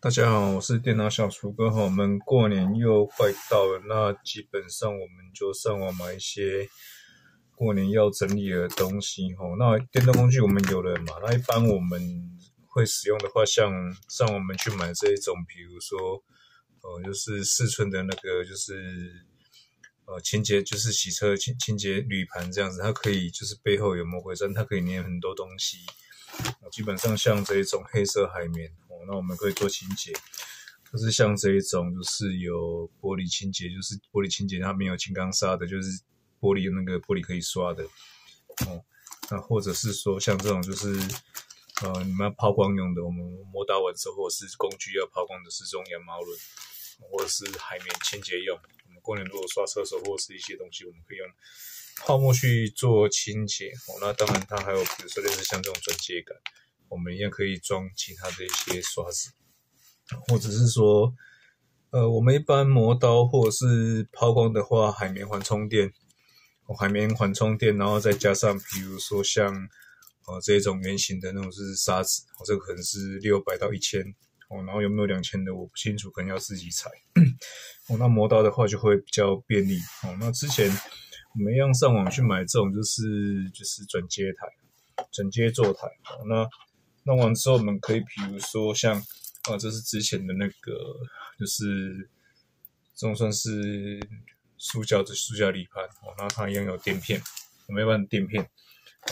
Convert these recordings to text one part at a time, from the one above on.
大家好，我是电脑小厨哥哈。我们过年又快到了，那基本上我们就上网买一些过年要整理的东西哈。那电动工具我们有了嘛？那一般我们会使用的话，像上我们去买这一种，比如说就是4寸的那个，就是清洁，就是洗车清洁铝盘这样子，它可以就是背后有魔鬼毡，它可以粘很多东西。基本上像这一种黑色海绵那我们可以做清洁。可是像这一种就是有玻璃清洁，就是玻璃清洁它没有轻钢砂的，就是玻璃那个玻璃可以刷的那或者是说像这种就是你们要抛光用的，我们磨打完之后或者是工具要抛光的是这种羊毛轮，或者是海绵清洁用。我们过年如果刷厕所或者是一些东西，我们可以用泡沫去做清洁那当然它还有比如说类似像这种转接杆，我们一样可以装其他的一些刷子，或者是说我们一般磨刀或者是抛光的话，海绵环充电，然后再加上比如说像这种圆形的那种是砂纸这个可能是600到1000然后有没有2000的我不清楚，可能要自己裁那磨刀的话就会比较便利那之前我们一样上网去买这种就是转接座台那弄完之后我们可以比如说像这是之前的那个就是这种算是塑胶铝盘那它一样有垫片，我们一般的垫片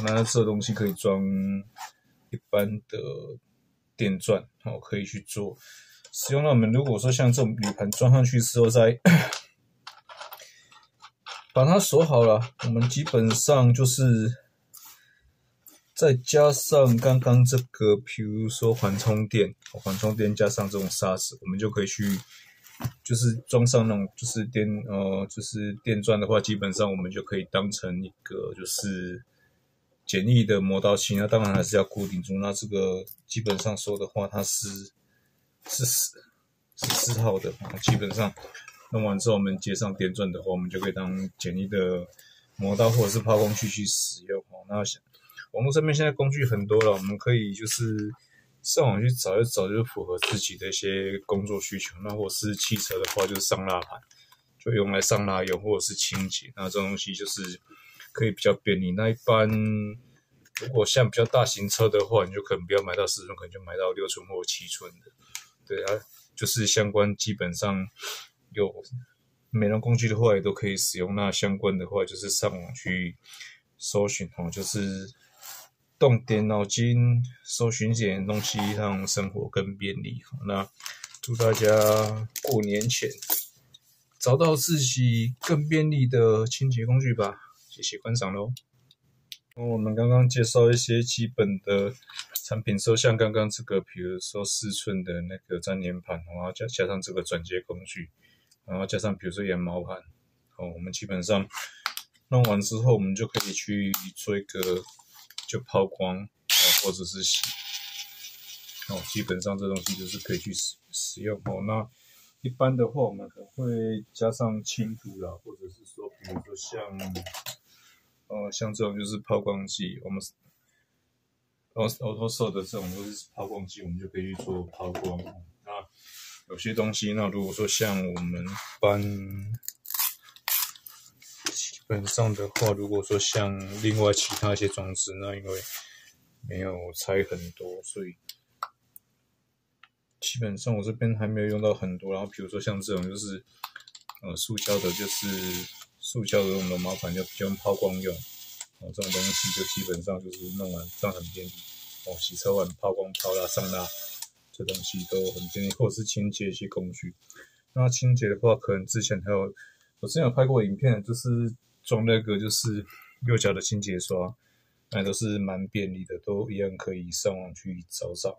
那这东西可以装一般的电钻可以去做使用。那我们如果说像这种铝盘装上去之后再把它锁好了，我们基本上就是再加上刚刚这个比如说缓冲垫加上这种砂纸，我们就可以去就是装上那种就是电钻的话，基本上我们就可以当成一个就是简易的磨刀器。那当然还是要固定住，那这个基本上说的话它是4号的基本上弄完之后我们接上电钻的话，我们就可以当简易的磨刀或者是抛光器去使用那网络上面现在工具很多了，我们可以就是上网去找一找，就是符合自己的一些工作需求。那或者是汽车的话，就是上蜡盘，就用来上蜡用，或者是清洁。那这种东西就是可以比较便利。那一般如果像比较大型车的话，你就可能不要买到4寸，可能就买到6寸或7寸的。对啊，就是相关基本上有美容工具的话也都可以使用。那相关的话就是上网去搜寻就是动点脑筋搜寻一点东西，让生活更便利那祝大家过年前找到自己更便利的清洁工具吧。谢谢观赏咯。我们刚刚介绍一些基本的产品之后，像刚刚这个比如说4寸的那个粘连盘然后加上这个转接工具，然后加上比如说羊毛盘我们基本上弄完之后，我们就可以去做一个就抛光或者是洗基本上这东西就是可以去使用那一般的话，我们可能会加上清土啦，或者是说比如说像这种就是抛光剂，我们auto 的这种就是抛光剂，我们就可以去做抛光那有些东西，那如果说像我们班基本上的话，如果说像另外其他一些装置，那因为没有拆很多，所以基本上我这边还没有用到很多。然后比如说像这种就是塑胶的，就是塑胶的那种绒毛盘，就用抛光用这种东西就基本上就是弄完这样很便利洗车完抛光抛蜡上蜡，这东西都很便利，或者是清洁一些工具。那清洁的话，可能我之前有拍过影片，就是装那个就是右脚的清洁刷，那都是蛮便利的，都一样可以上网去找找